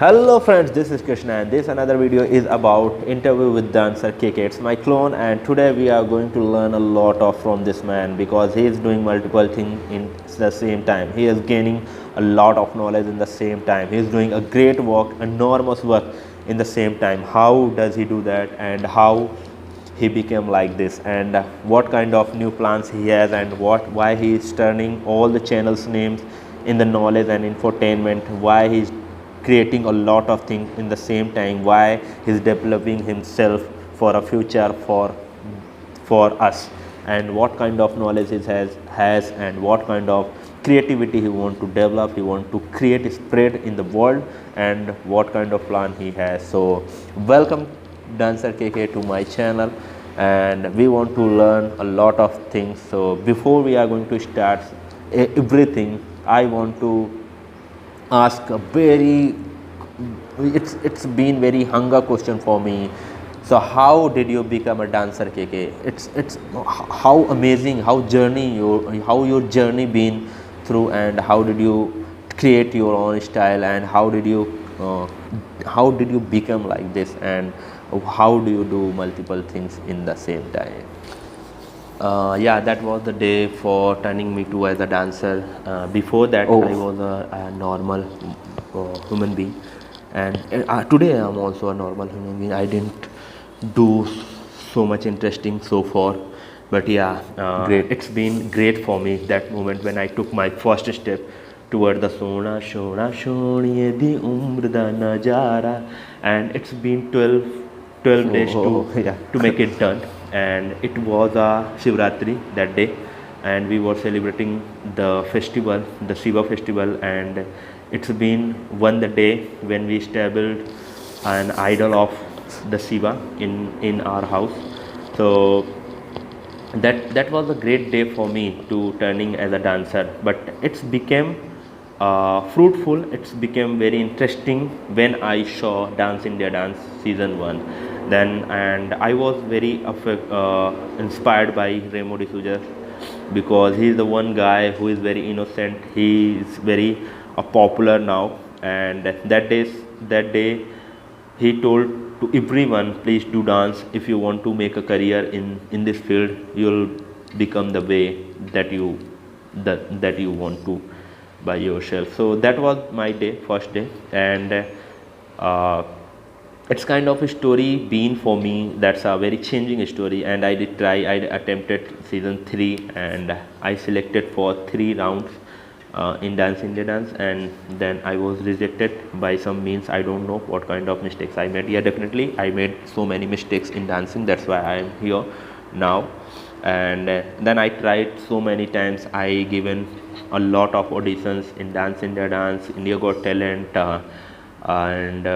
Hello friends, this is Krishna and this another video is about interview with Dancer Kkk. It's my clone and today we are going to learn a lot of from this man because he is doing multiple things in the same time. He is gaining a lot of knowledge in the same time. He is doing a great work, enormous work in the same time. How does he do that and how he became like this and what kind of new plans he has and why he is turning all the channels names in the knowledge and infotainment, why he's creating a lot of things in the same time, why he's developing himself for a future for us, and what kind of knowledge he has and what kind of creativity he want to develop, he want to create a spread in the world, and what kind of plan he has. So welcome Dancer Kkk to my channel and we want to learn a lot of things. So before we are going to start everything, I want to ask a very it's been very hunger question for me. So how did you become a Dancer Kkk? It's how amazing, how your journey been through, and how did you create your own style, and how did you become like this, and how do you do multiple things in the same time? Yeah, that was the day for turning me to as a dancer. Before that, I was a normal human being, and today I am also a normal human being. I didn't do so much interesting so far, but yeah, great. It's been great for me that moment when I took my first step toward the Sona Shona Shoniye Di Umr Da Najara, and it's been 12 days to make it done. And it was a Shivratri that day, and we were celebrating the festival, the Shiva festival, and it's been the day when we established an idol of the Shiva in our house. So that was a great day for me to turning as a dancer, but it's became fruitful, it's became very interesting when I saw Dance India Dance season 1 then, and I was very inspired by Remo D'Souza because he is the one guy who is very innocent. He is very popular now, and that day he told to everyone, please do dance. If you want to make a career in this field, you'll become the way that you want to by yourself. So that was my first day, and it's kind of a story been for me that's a very changing story. And I attempted season 3 and I selected for 3 rounds in Dance India Dance, and then I was rejected by some means. I don't know what kind of mistakes I made. Yeah, definitely I made so many mistakes in dancing, that's why I am here now. And then I tried so many times. I given a lot of auditions in Dance India Dance, India Got Talent, and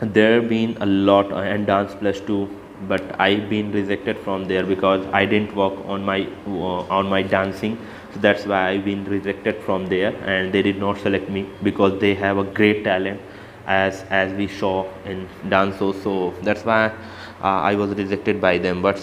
there been a lot, and Dance Plus 2, but I've been rejected from there because I didn't work on my dancing. So that's why I've been rejected from there, and they did not select me because they have a great talent as we saw in dance show. So that's why I was rejected by them. But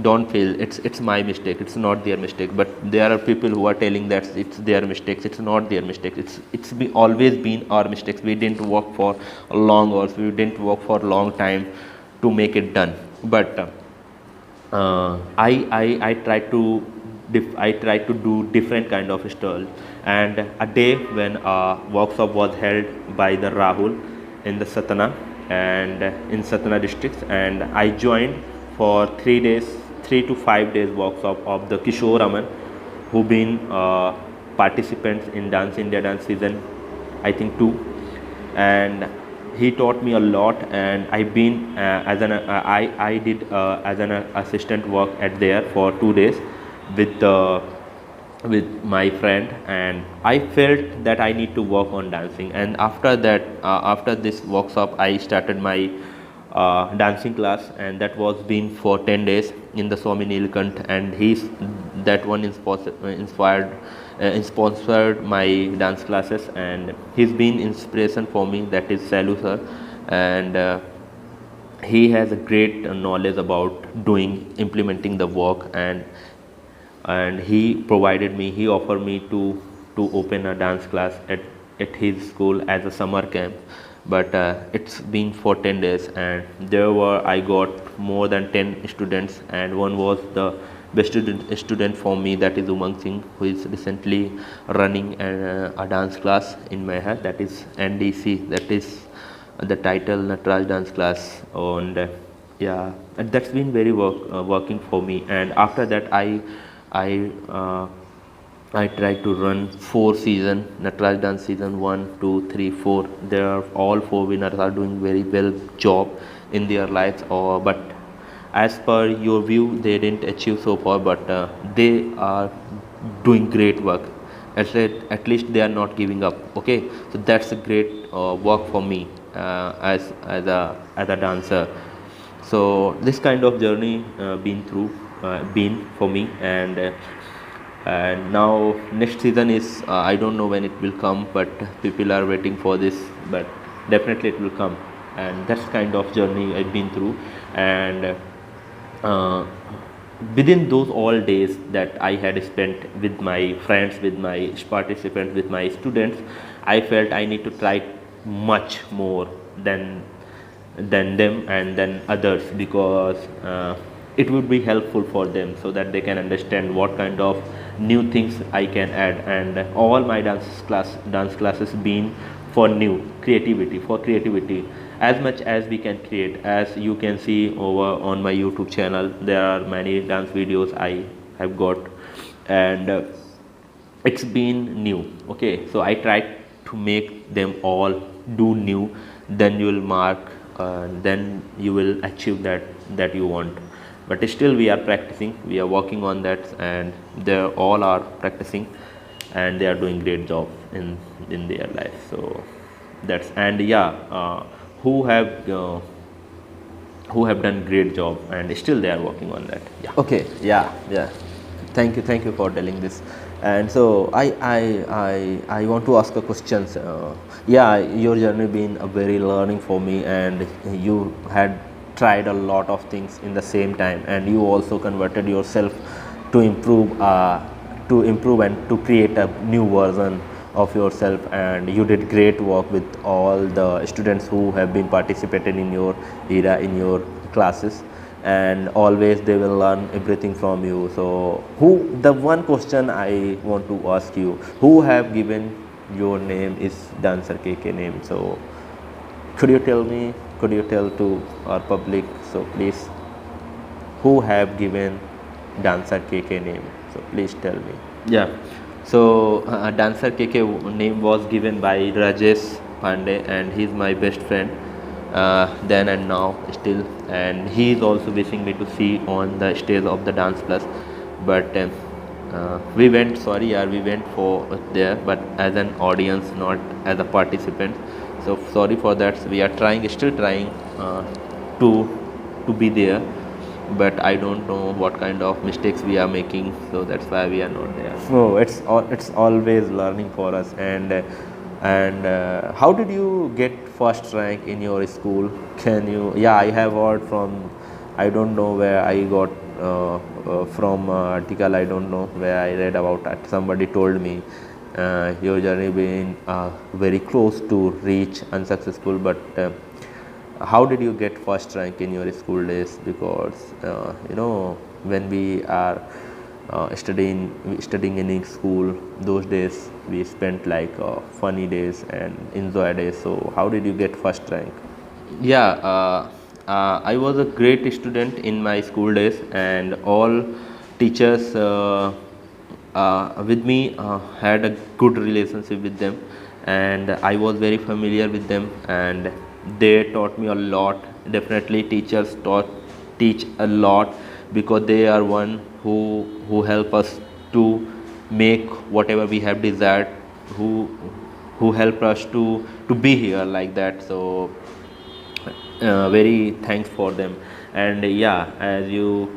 don't feel it's my mistake, it's not their mistake. But there are people who are telling that it's their mistakes. It's not their mistakes, it's always been our mistakes. We didn't work for long hours, we didn't work for a long time to make it done. But I try to do different kind of style. And a day when a workshop was held by the Rahul in the Satna and in Satna districts, and I joined for 3 to 5 days workshop of the Kishore Aman, who been participants in Dance India Dance season I think 2, and he taught me a lot. And I've been I did as an assistant work at there for 2 days with my friend, and I felt that I need to work on dancing. And after that, after this workshop, I started my dancing class, and that was been for 10 days in the Swami Nilkant, and that one sponsored my dance classes, and he's been inspiration for me. That is Salu sir, and he has a great knowledge about implementing the work, and he offered me to open a dance class at his school as a summer camp, but it's been for 10 days, and there were I got more than 10 students, and one was the best student for me, that is Umang Singh, who is recently running a dance class in Meher, that is NDC, that is the title Natraj dance class. And yeah, and that's been very working for me. And after that I uh, I tried to run 4 season Natraj dance season 1, 2, 3, 4. There are all 4 winners are doing very well job in their lives, or but as per your view they didn't achieve so far, but they are doing great work. At least they are not giving up. Okay, so that's a great work for me as a dancer. So this kind of journey been for me. And now next season is I don't know when it will come, but people are waiting for this, but definitely it will come. And that's kind of journey I've been through. And uh, within those all days that I had spent with my friends, with my participants, with my students, I felt I need to try much more than them and than others, because it would be helpful for them, so that they can understand what kind of new things I can add. And all my dance classes been for new creativity, for creativity, as much as we can create. As you can see over on my YouTube channel, there are many dance videos I have got, and it's been new. Okay, so I tried to make them all do new, then you will mark, then you will achieve that you want. But still we are practicing, we are working on that, and they all are practicing, and they are doing great job in their life. So that's, and yeah, who have uh, who have done great job, and still they are working on that. Yeah. Okay, yeah, thank you for telling this. And so I want to ask a question. Yeah, your journey been a very learning for me, and you had tried a lot of things in the same time, and you also converted yourself to improve and to create a new version of yourself. And you did great work with all the students who have been participated in your era, in your classes, and always they will learn everything from you. So who, the one question I want to ask you, who have given your name is Dancer KK name? So could you tell me, could you tell to our public, so please, who have given Dancer KK name? So please tell me. Yeah, so Dancer KK name was given by Rajesh Pandey, and he's my best friend then and now still, and he is also wishing me to see on the stage of the Dance Plus. But we went, sorry yaar, we went for there, but as an audience, not as a participant. So sorry for that. We are trying, still trying to be there, but I don't know what kind of mistakes we are making, so that's why we are not there. So it's always learning for us. And how did you get first rank in your school? Can you? Yeah, I have heard from, I don't know where I got from article, I don't know where I read about it. Somebody told me your journey been very close to reach unsuccessful, but how did you get first rank in your school days? Because when we are studying in school, those days we spent like funny days and enjoy days. So how did you get first rank? Yeah, I was a great student in my school days, and all teachers with me had a good relationship with them, and I was very familiar with them, and they taught me a lot. Definitely teachers teach a lot, because they are one who help us to make whatever we have desired, who help us to be here like that. So very thanks for them. And yeah, as you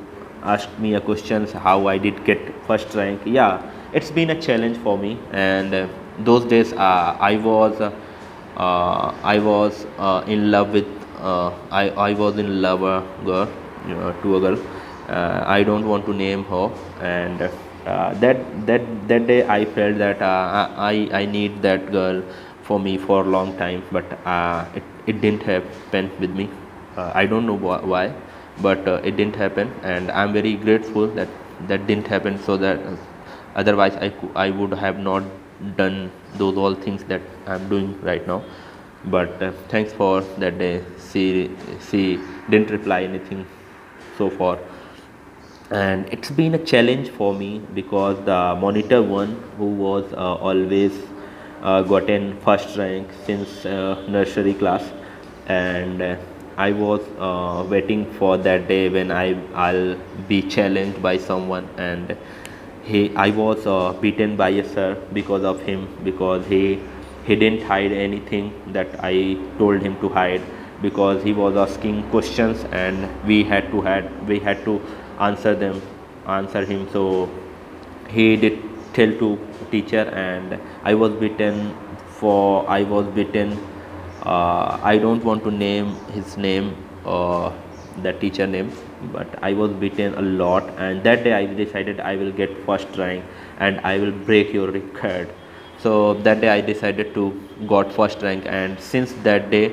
asked me a question, how I did get first rank, yeah, it's been a challenge for me. And those days I was in love with I was in love a girl, to a girl. I don't want to name her. And that day I felt that I need that girl. for me for a long time, but it didn't happen with me. I don't know why, but it didn't happen, and I'm very grateful that that didn't happen. So that otherwise I would have not done those all things that I'm doing right now. But thanks for that day. She didn't reply anything so far, and it's been a challenge for me because the monitor one who was always gotten first rank since nursery class, and I was waiting for that day when I'll be challenged by someone, and I was beaten by a sir because of him, because he didn't hide anything that I told him to hide, because he was asking questions and we had to answer them answer him. So he did tell to teacher, and I was beaten. I don't want to name his name, the teacher name, but I was beaten a lot, and that day I decided I will get first rank and I will break your record. So that day I decided to got first rank, and since that day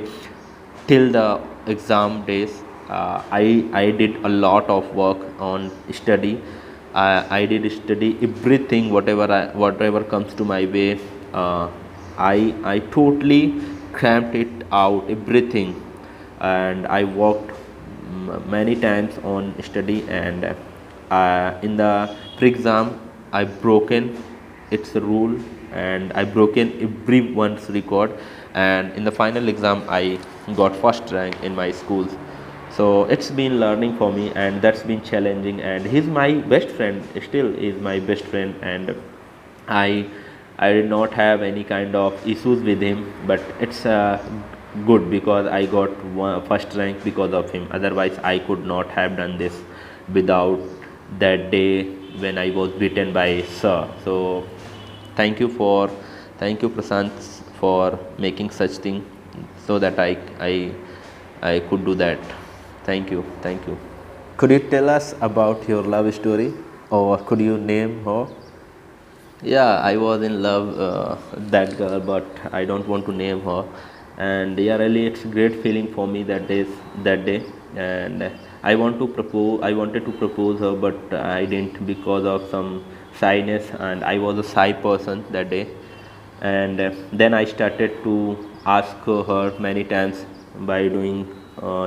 till the exam days, I did a lot of work on study. I did study everything, whatever comes to my way. uh, I totally cramped it out everything, and I worked many times on study, and in the pre-exam I broken its rule, and I broken everyone's record, and in the final exam I got first rank in my schools. So it's been learning for me, and that's been challenging, and he's my best friend, still is my best friend, and I I did not have any kind of issues with him, but it's good because I got first rank because of him. Otherwise, I could not have done this without that day when I was beaten by Sir. So thank you for thank you Prasant for making such thing so that I could do that. Thank you, thank you. Could you tell us about your love story, or could you name her? Yeah, I was in love that girl, but I don't want to name her. And yeah, really, it's a great feeling for me that day. And I wanted to propose her, but I didn't because of some shyness, and I was a shy person that day. And then I started to ask her many times by doing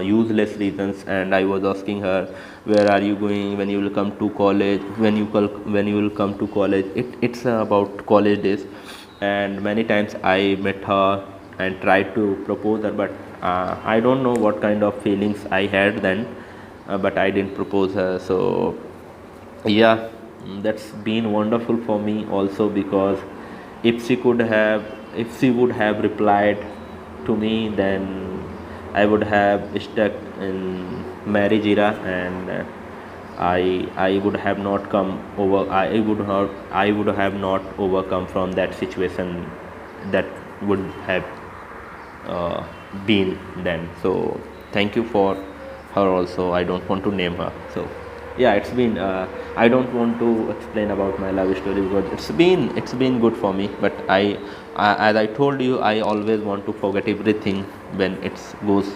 useless reasons, and I was asking her, where are you going, when you will come to college, when you will come to college. It's about college days, and many times I met her and tried to propose her, but I don't know what kind of feelings I had then, but I didn't propose her. So yeah, that's been wonderful for me also, because if she would have replied to me, then I would have stuck in marriage era, and I would have not come over I would have not overcome from that situation that would have uh, been then. So thank you for her also. I don't want to name her. So yeah, it's been I don't want to explain about my love story because it's been good for me, but as I told you, I always want to forget everything when it goes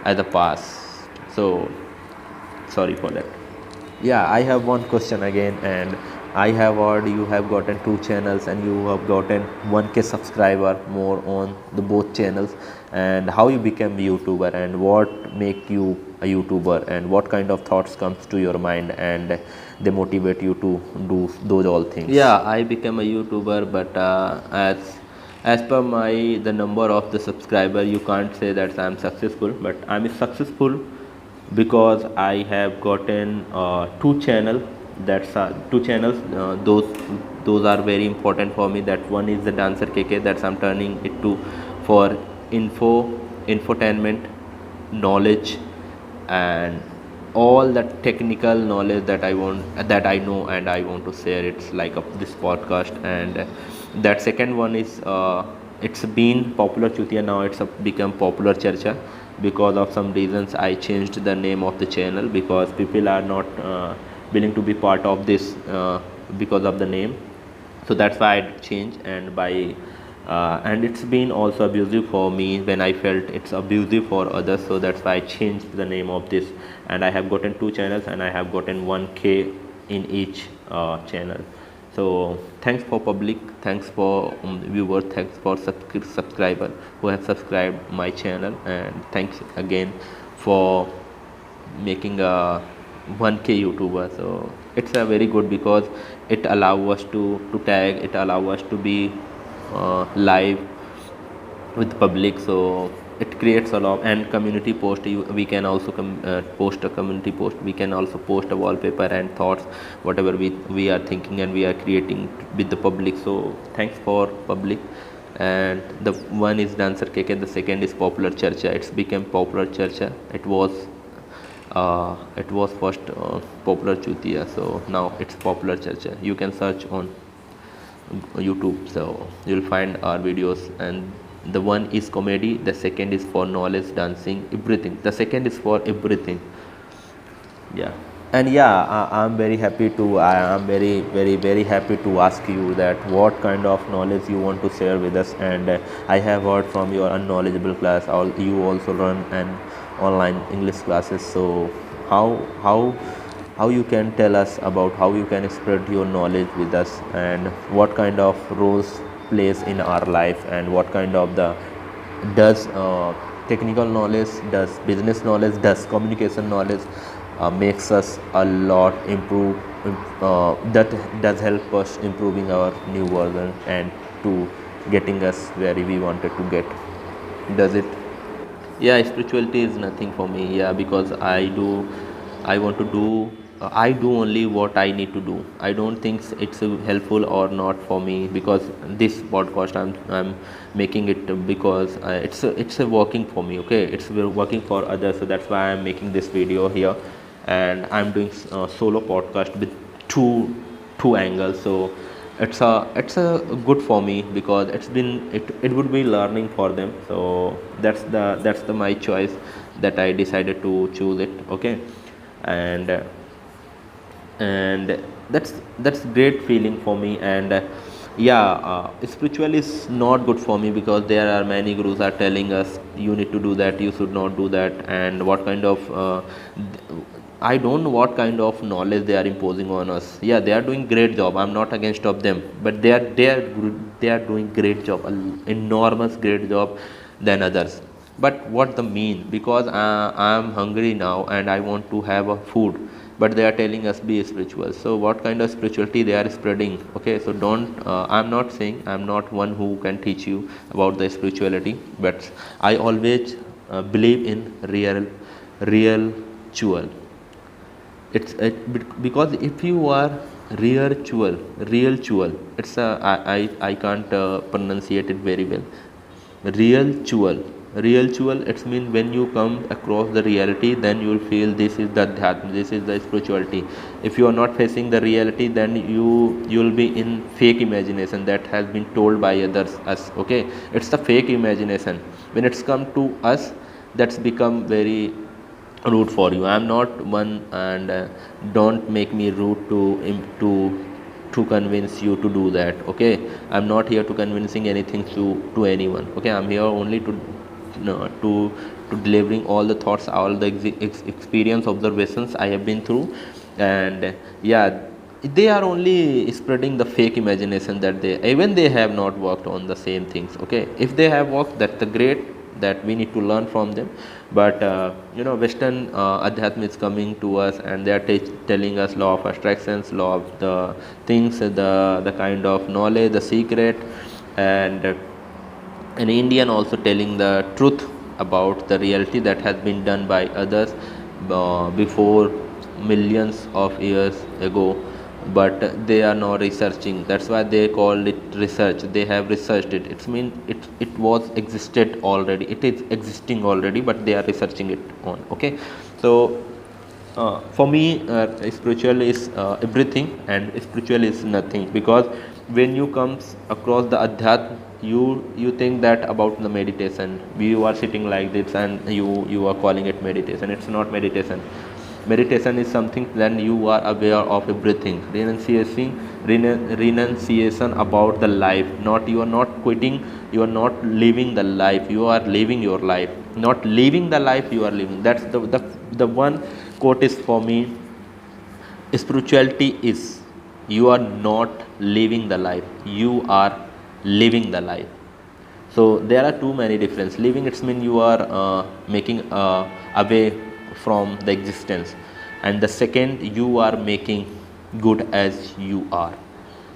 as a past. So sorry for that. Yeah, I have one question again, and I have heard you have gotten two channels and you have gotten 1K subscriber more on the both channels, and how you became a YouTuber, and what make you a YouTuber, and what kind of thoughts comes to your mind and they motivate you to do those all things. Yeah, I became a YouTuber, but as per the number of the subscriber, you can't say that I'm successful, but I'm successful because I have gotten two channels. Those are very important for me. That one is the Dancer Kkk, that I'm turning it to for infotainment, knowledge, and all the technical knowledge that I know and I want to share. It's like this podcast, and that second one is it's been popular Chutia, now it's become popular Charcha. Because of some reasons I changed the name of the channel, because people are not willing to be part of this because of the name. So that's why I changed, and by and it's been also abusive for me when I felt it's abusive for others. So that's why I changed the name of this, and I have gotten 2 channels and I have gotten 1K in each channel. So thanks for public, thanks for viewer, thanks for subscriber who have subscribed my channel, and thanks again for making a 1K YouTuber. So it's a very good because it allow us to tag, it allow us to be live with public. So it creates a lot, and community post, we can also post a community post, we can also post a wallpaper and thoughts, whatever we are thinking and we are creating with the public. So thanks for public. And the one is Dancer Kkk, the second is Popular Charcha. It's become Popular Charcha. It was first Popular Chutiya, so now it's Popular Charcha. You can search on YouTube, so you'll find our videos. And the one is comedy, the second is for knowledge, dancing, everything. The second is for everything. Yeah. And yeah, I'm very happy to, I am very happy to ask you that what kind of knowledge you want to share with us. And I have heard from your unknowledgeable class, you also run an online English classes. So how you can tell us about how you can spread your knowledge with us, and what kind of roles plays in our life, and what kind of the does technical knowledge, does business knowledge, does communication knowledge makes us a lot improve, that does help us improving our new version and to getting us where we wanted to get. Does it? Yeah, spirituality is nothing for me. Yeah, because I want to do, I do only what I need to do. I don't think it's helpful or not for me, because this podcast I'm making it because it's a working for me. Okay, it's working for others, so that's why I'm making this video here. And I'm doing solo podcast with two angles. So it's a good for me, because it would be learning for them. So that's the my choice, that I decided to choose it. Okay. And and that's great feeling for me. And yeah, spiritual is not good for me, because there are many gurus are telling us you need to do that, you should not do that. And what kind of I don't know what kind of knowledge they are imposing on us. Yeah, they are doing great job, I'm not against of them, but they are doing great job, enormous great job than others. But what the mean? Because I am hungry now and I want to have a food, but they are telling us be spiritual. So what kind of spirituality they are spreading? Okay, so don't I'm not saying, I'm not one who can teach you about the spirituality, but I always believe in real ritual. Because if you are real ritual, it's a I can't pronunciate it very well. Real ritual, it's mean when you come across the reality, then you will feel this is the dhyatma, this is the spirituality. If you are not facing the reality, then you'll be in fake imagination that has been told by others us. Okay, it's the fake imagination. When it's come to us, that's become very rude for you. I'm not one, and don't make me rude to convince you to do that. Okay, I'm not here to convincing anything to anyone. Okay, I'm here only to no, to delivering all the thoughts, all the experience, observations I have been through. And yeah, they are only spreading the fake imagination that they have not worked on the same things. Okay, if they have worked, that's the great, that we need to learn from them. But western adhyatma is coming to us, and they are telling us law of attractions, law of the things, the kind of knowledge, the secret. And an Indian also telling the truth about the reality that has been done by others before millions of years ago, but they are now researching. That's why they call it research. They have researched it. It's mean it was existed already. It is existing already, but they are researching it on. Okay, so for me, spiritual is everything, and spiritual is nothing. Because when you comes across the adhyat, you think that about the meditation. You are sitting like this and you are calling it meditation. It's not meditation. Meditation is something then you are aware of everything. Renunciating renunciation about the life. Not, you are not quitting, you are not living the life, you are living your life. Not living the life, you are living. That's the one quote is for me. Spirituality is, you are not living the life, you are living the life. So there are too many difference. Living, it's mean you are making away from the existence, and the second, you are making good as you are.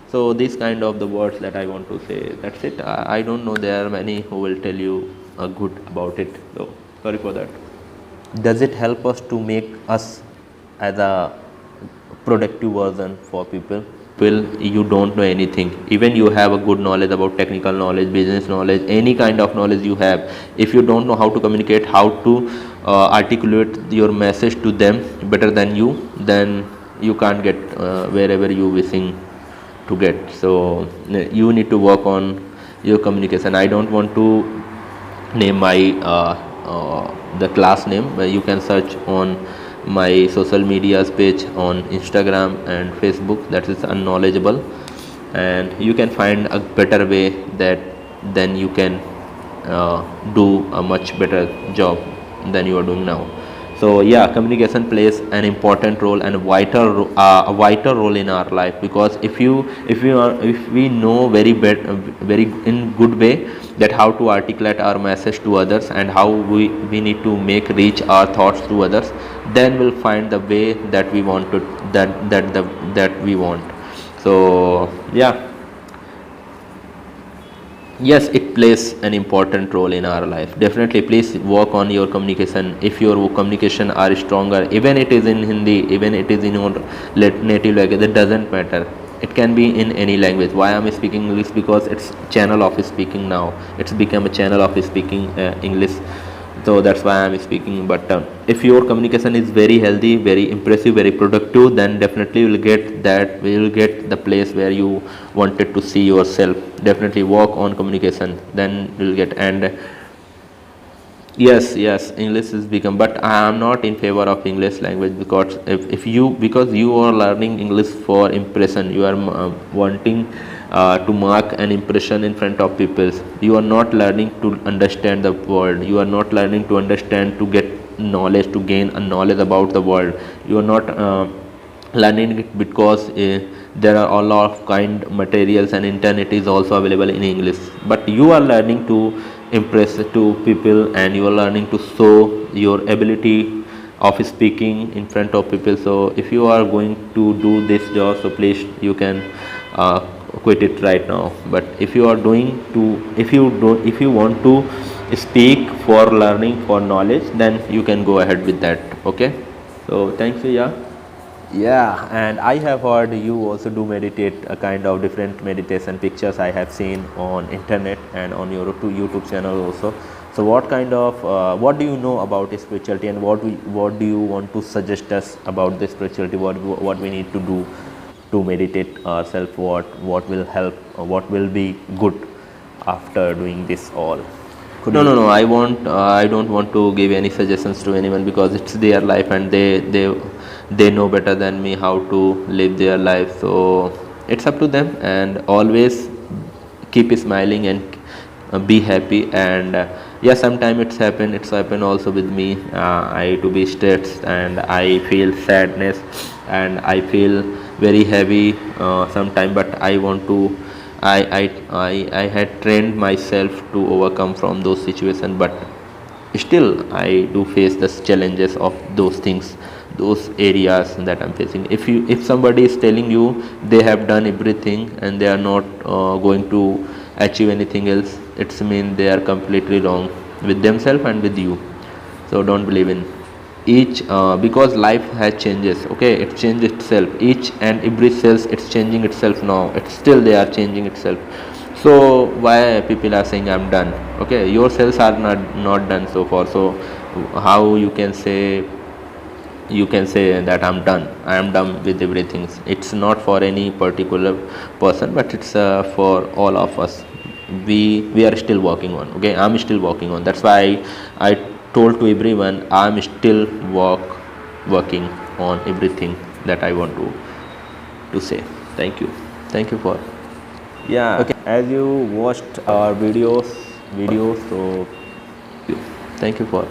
So these kind of the words that I want to say. That's it. I don't know, there are many who will tell you good about it, so sorry for that. Does it help us to make us as a productive version for people? Well, you don't know anything, even you have a good knowledge about technical knowledge, business knowledge, any kind of knowledge you have, if you don't know how to communicate, how to articulate your message to them better than you, then you can't get wherever you wishing to get. So you need to work on your communication. I don't want to name my the class name, but you can search on my social medias page on Instagram and Facebook, that is unknowledgeable, and you can find a better way that then you can do a much better job than you are doing now. So yeah, communication plays an important role and a vital role in our life, because if we know very in good way that how to articulate our message to others and how we need to make reach our thoughts to others, then we'll find the way that we want to, that we want. So yeah, yes, it plays an important role in our life. Definitely, please work on your communication. If your communication are stronger, even it is in Hindi, even it is in your native language, it doesn't matter. It can be in any language. Why I'm speaking English? Because it's channel of speaking now. It's become a channel of speaking English. So that's why I'm speaking. But if your communication is very healthy, very impressive, very productive, then definitely you will get that, we will get the place where you wanted to see yourself. Definitely work on communication, then you will get. And yes, English is become, but I am not in favor of English language, because if you, because you are learning English for impression, you are wanting to mark an impression in front of people. You are not learning to understand the world, you are not learning to understand, to get knowledge, to gain a knowledge about the world. You are not learning it because there are a lot of kind materials and internet is also available in English, but you are learning to impress to people, and you are learning to show your ability of speaking in front of people. So if you are going to do this job, so please you can quit it right now. But if you are doing to, if you want to speak for learning, for knowledge, then you can go ahead with that. Okay, so thanks. Yeah, and I have heard you also do meditate, a kind of different meditation pictures I have seen on internet and on your YouTube channel also. So what kind of what do you know about spirituality, and what do you want to suggest us about the spirituality? What we need to do to meditate ourselves? What will help? What will be good after doing this all? No. I don't want to give any suggestions to anyone, because it's their life and they know better than me how to live their life. So it's up to them, and always keep smiling and be happy. And yeah, sometimes it's happened also with me. I to be stressed and I feel sadness and I feel very heavy sometimes, but I want to, I had trained myself to overcome from those situations, but still I do face the challenges of those things, those areas that I'm facing. If somebody is telling you they have done everything and they are not going to achieve anything else, it's mean they are completely wrong with themselves and with you. So don't believe in each, because life has changes. Okay, it changes itself, each and every cells it's changing itself now, it's still they are changing itself. So why people are saying I'm done? Okay, your cells are not done so far. So how you can say that I am done with everything? It's not for any particular person, but it's for all of us. We are still working on. Okay, I'm still working on. That's why I told to everyone I'm still working on everything that I want to say. Thank you. Thank you for. Yeah. Okay. As you watched our videos. So thank you for.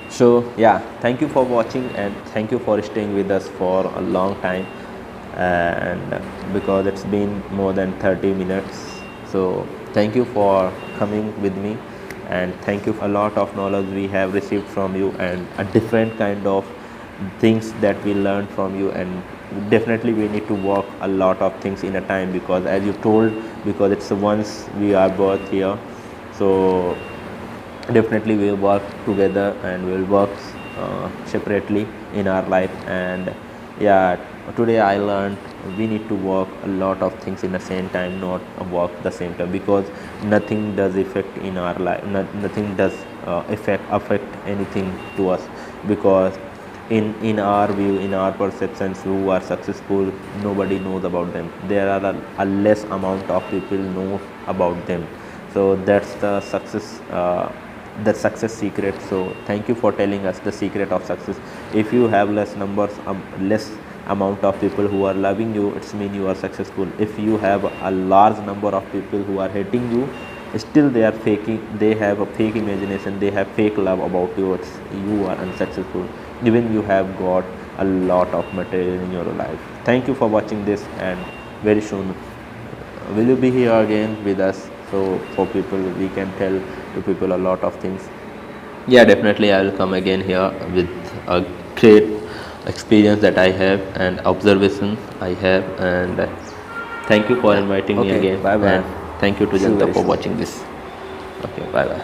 So yeah, thank you for watching and thank you for staying with us for a long time, and because it's been more than 30 minutes. So thank you for coming with me, and thank you for a lot of knowledge we have received from you and a different kind of things that we learned from you. And definitely we need to work a lot of things in a time, because as you told, because it's once we are both here. So definitely we'll work together and we'll work separately in our life. And yeah, today I learned we need to work a lot of things in the same time, not work the same time, because nothing does affect in our life, nothing does affect anything to us, because in our view, in our perceptions, who are successful, nobody knows about them. There are a less amount of people know about them. So that's the success secret. So thank you for telling us the secret of success. If you have less numbers, less amount of people who are loving you, it's mean you are successful. If you have a large number of people who are hating you, still they are faking, they have a fake imagination, they have fake love about you, you are unsuccessful even you have got a lot of material in your life. Thank you for watching this, and very soon will you be here again with us, so for people we can tell to people a lot of things. Yeah, definitely I will come again here with a great experience that I have and observation I have. And thank you for inviting me again. Bye bye. And thank you to Janta for watching this. Okay, bye bye.